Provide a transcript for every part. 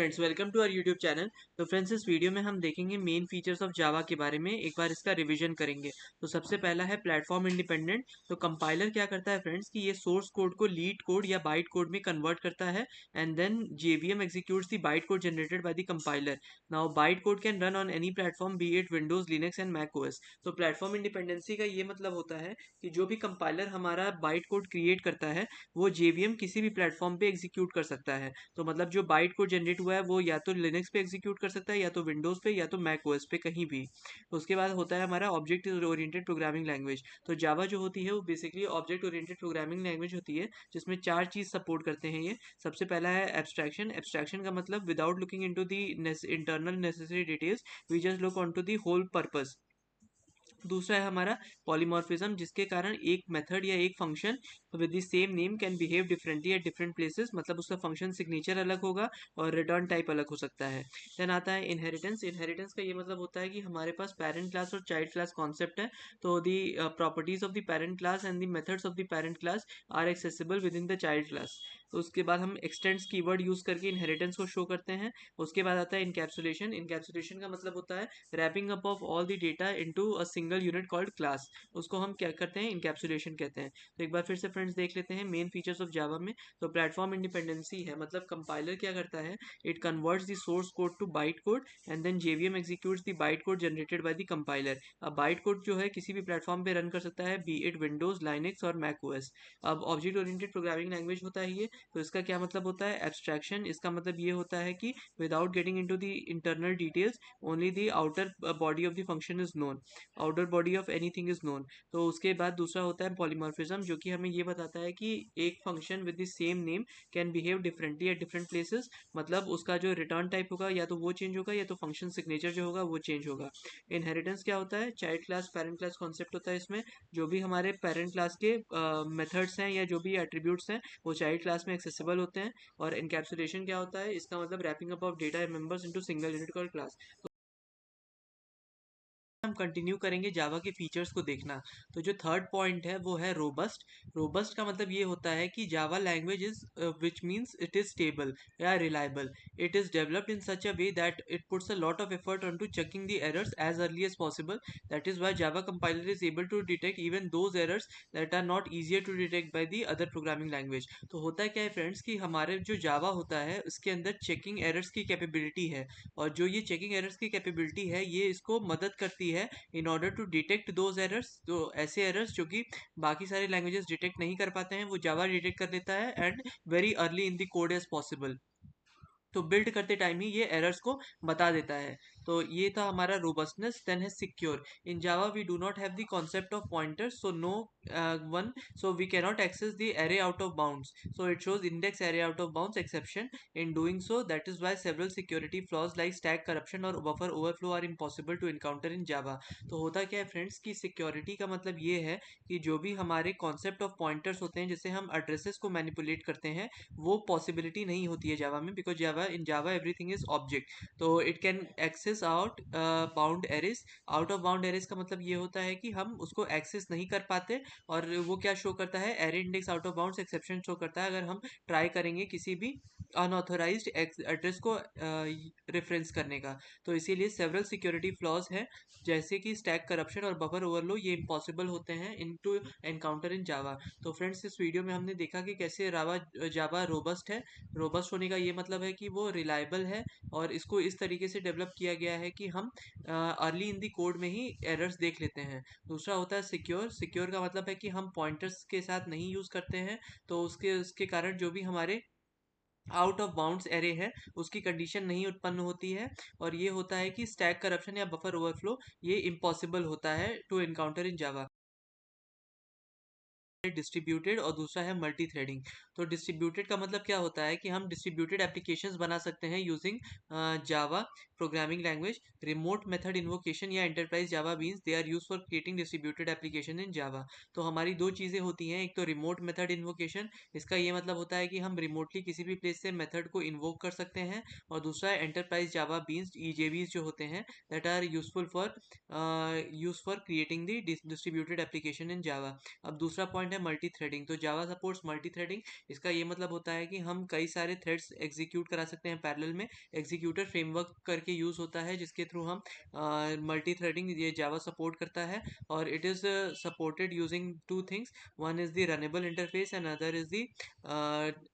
Friends, welcome to our YouTube channel. तो friends, इस video में हम देखेंगे मेन फीचर्स ऑफ जावा के बारे में। एक बार इसका रिवीजन करेंगे। तो सबसे पहला है प्लेटफॉर्म इंडिपेंडेंट। तो कंपाइलर क्या करता है फ्रेंड्स कि ये सोर्स कोड को लीड कोड या बाइट कोड में कन्वर्ट करता है and then JVM executes the byte code generated by the compiler. Now byte code can run on any platform, be it Windows, Linux and Mac OS. तो platform independency का ये मतलब होता है कि जो भी कंपाइलर हमारा बाइट कोड क्रिएट करता है वो जेवीएम किसी भी प्लेटफॉर्म पे एग्जीक्यूट कर सकता है। तो मतलब जो बाइट कोड जनरेट हुआ है वो या तो लिनक्स पे एग्जीक्यूट कर सकता है, या तो विंडोज पे, या तो मैक ओएस पे, कहीं भी। तो उसके बाद होता है हमारा ऑब्जेक्ट ओरिएंटेड प्रोग्रामिंग लैंग्वेज। तो जावा जो होती है वो basically object oriented programming language होती है, जिसमें चार चीज सपोर्ट करते हैं ये। सबसे पहला है एब्स्ट्रैक्शन। एब्स्ट्रैक्शन का मतलब without looking into the internal necessary details, we just look on to the whole purpose. दूसरा है हमारा पॉलीमॉर्फिज्म, जिसके कारण एक मेथड या एक function with the same name can behave differently at different places. मतलब उसका फंक्शन सिग्नेचर अलग होगा और रिटर्न टाइप अलग हो सकता है। देन आता है इनहेरिटेंस। इनहेरिटेंस का ये मतलब होता है कि हमारे पास पेरेंट क्लास और चाइल्ड क्लास कॉन्सेप्ट है। तो the properties of the parent class and the methods of the parent class are accessible within the child class. तो उसके बाद हम एक्सटेंड्स कीवर्ड यूज करके इनहेरिटेंस को शो करते हैं। उसके बाद आता है इनकैप्सुलेशन। इनकैप्सुलेशन का मतलब होता है wrapping up of all the data into a single unit called class. उसको हम क्या करते हैं, इनकैप्सुलेशन कहते हैं। तो एक बार फिर से फ्रेंड्स देख लेते हैं मेन फीचर्स ऑफ जावा में। तो प्लेटफॉर्म इंडिपेंडेंसी है, मतलब कंपाइलर क्या करता है, it converts the source code to byte code and then JVM executes the byte code generated by the compiler. अब बाइट कोड जो है किसी भी प्लेटफॉर्म पे रन कर सकता है, बी इट विंडोज, लाइनक्स और मैक ओएस। अब ऑब्जेक्ट ओरिएंटेड प्रोग्रामिंग लैंग्वेज होता है ये। तो इसका क्या मतलब होता है, एब्स्ट्रैक्शन। इसका मतलब ये होता है कि without getting into the internal details, only the outer body of the function is known, outer body of anything is known. तो उसके बाद दूसरा होता है पॉलीमॉर्फिज्म, जो कि हमें ये बताता है कि एक function with the same name can behave differently at different places. मतलब उसका जो रिटर्न टाइप होगा या तो वो चेंज होगा, या तो फंक्शन सिग्नेचर जो होगा वो चेंज होगा। इनहेरिटेंस क्या होता है, child class parent class concept होता है इसमें। जो भी हमारे पेरेंट क्लास के मेथड्स हैं या जो भी एट्रीब्यूट्स हैं वो चाइल्ड क्लास में एक्सेसिबल होते हैं। और इनकैप्सुलेशन क्या होता है, इसका मतलब wrapping up of data members into single unit called class. हम कंटिन्यू करेंगे जावा के फीचर्स को देखना। तो जो थर्ड पॉइंट है वो है रोबस्ट। रोबस्ट का मतलब ये होता है कि Java language is which means it is stable या reliable. It is developed in such a way that it puts a lot of effort on to checking the errors as early as possible. That is why Java compiler is able to detect even those errors that are not easier to detect by the other programming language. तो होता है क्या है friends कि हमारे जो जावा होता है उसके अंदर चेकिंग एरर्स की कैपेबिलिटी है। और जो ये चेकिंग एरर्स की कैपेबिलिटी है ये इसको मदद करती है in order to detect those errors. तो ऐसे एरर्स जो कि बाकी सारे लैंग्वेजेस डिटेक्ट नहीं कर पाते हैं वो जावा डिटेक्ट कर लेता है, and very early in the code as possible. तो बिल्ड करते टाइम ही ये एरर्स को बता देता है। तो ये था हमारा रोबस्टनेस। देन है secure. In Java we do not have the concept of pointers, so no one, so we cannot access the array out of bounds, so it shows index array out of bounds exception in doing so. That is why several security flaws like stack corruption और buffer overflow are impossible to encounter in Java. तो होता क्या है friends की security का मतलब ये है कि जो भी हमारे कॉन्सेप्ट ऑफ पॉइंटर्स होते हैं जिससे हम एड्रेसेस को मैनिपुलेट करते हैं, वो पॉसिबिलिटी नहीं होती है जावा में, because Java in Java everything is object. तो it can access out bound arrays. Out of bound arrays का मतलब ये होता है कि हम उसको एक्सेस नहीं कर पाते। और वो क्या शो करता है, array index out of bounds exception show करता है अगर हम ट्राई करेंगे किसी भी अनऑथोराइज्ड एड्रेस को रेफरेंस करने का। तो इसीलिए सेवरल सिक्योरिटी फ्लॉज है, जैसे कि स्टैक करप्शन और बफर ओवरलो, ये इम्पॉसिबल होते हैं इन टू एनकाउंटर इन जावा। तो फ्रेंड्स इस वीडियो में हमने देखा कि कैसे जावा रोबस्ट है। रोबस्ट होने का ये मतलब है कि वो रिलायबल है, और इसको इस तरीके से डेवलप किया गया है कि हम अर्ली इन दी कोड में ही एरर्स देख लेते हैं। दूसरा होता है सिक्योर। सिक्योर का मतलब है कि हम पॉइंटर्स के साथ नहीं यूज करते हैं, तो उसके उसके कारण जो भी हमारे आउट ऑफ बाउंड्स एरे है उसकी कंडीशन नहीं उत्पन्न होती है। और ये होता है कि स्टैक करप्शन या बफर ओवरफ्लो ये इम्पॉसिबल होता है to encounter in Java. Distributed और दूसरा है मल्टी थ्रेडिंग। तो डिस्ट्रीब्यूटेड का मतलब क्या होता है कि हम डिस्ट्रीब्यूटेड एप्लीकेशंस बना सकते हैं using Java programming language. Remote method invocation या enterprise Java beans they are use for creating distributed application in Java. तो हमारी दो चीज़ें होती हैं, एक तो रिमोट मेथड इन्वोकेशन। इसका ये मतलब होता है कि हम रिमोटली किसी भी प्लेस से मेथड को इन्वोक कर सकते हैं। और दूसरा है एंटरप्राइज जावा बीन्स, ईजेबीज जो होते हैं, that are useful for creating the distributed application in Java. अब दूसरा पॉइंट पॉइंट है मल्टी थ्रेडिंग। तो जावा सपोर्ट्स मल्टी थ्रेडिंग। इसका ये मतलब होता है कि हम कई सारे थ्रेड्स एग्जीक्यूट करा सकते हैं पैरेलल में। एग्जीक्यूटर फ्रेमवर्क करके यूज होता है जिसके थ्रू हम मल्टी थ्रेडिंग ये जावा सपोर्ट करता है। और it is supported using two things, one is the runnable interface and other is the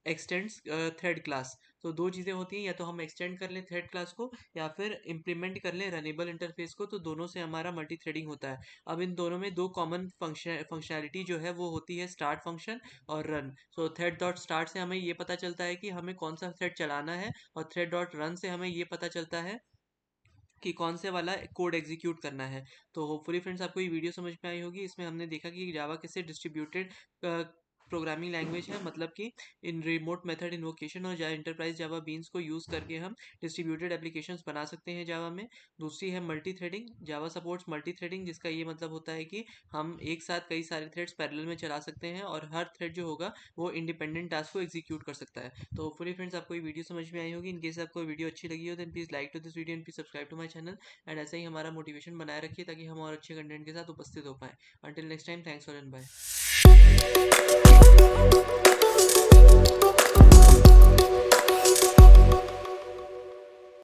x tends thread class. तो दो चीज़ें होती हैं, या तो हम एक्सटेंड कर लें थ्रेड क्लास को या फिर इम्प्लीमेंट कर लें रनेबल इंटरफेस को, तो दोनों से हमारा मल्टी थ्रेडिंग होता है। अब इन दोनों में दो कॉमन फंक्शनैलिटी जो है वो होती है स्टार्ट फंक्शन और रन। सो थ्रेड डॉट स्टार्ट से हमें ये पता चलता है कि हमें कौन सा थ्रेड चलाना है, और थ्रेड डॉट रन से हमें ये पता चलता है कि कौन से वाला कोड एग्जीक्यूट करना है। तो होपफुली फ्रेंड्स आपको ये वीडियो समझ में आई होगी। इसमें हमने देखा कि जावा कैसे डिस्ट्रीब्यूटेड प्रोग्रामिंग लैंग्वेज है, मतलब कि इन रिमोट मेथड इन्वोकेशन और इंटरप्राइज जावा बीन्स को यूज़ करके हम डिस्ट्रीब्यूटेड एप्लीकेशंस बना सकते हैं जावा में। दूसरी है मल्टी थ्रेडिंग। जावा सपोर्ट्स मल्टी थ्रेडिंग, जिसका ये मतलब होता है कि हम एक साथ कई सारे थ्रेड्स पैरेलल में चला सकते हैं और हर थ्रेड जो होगा वो इंडिपेंडेंट टास्क को एग्जीक्यूट कर सकता है। तो होपफुली फ्रेंड्स आपको ये वीडियो समझ में आई होगी। इन केस आपको वीडियो अच्छी लगी हो then please like to this video and please subscribe to my channel. And ऐसा ही हमारा मोटिवेशन बनाए रखिए ताकि हम और अच्छे कंटेंट के साथ उपस्थित हो पाएं। Until next time, thanks for and bye.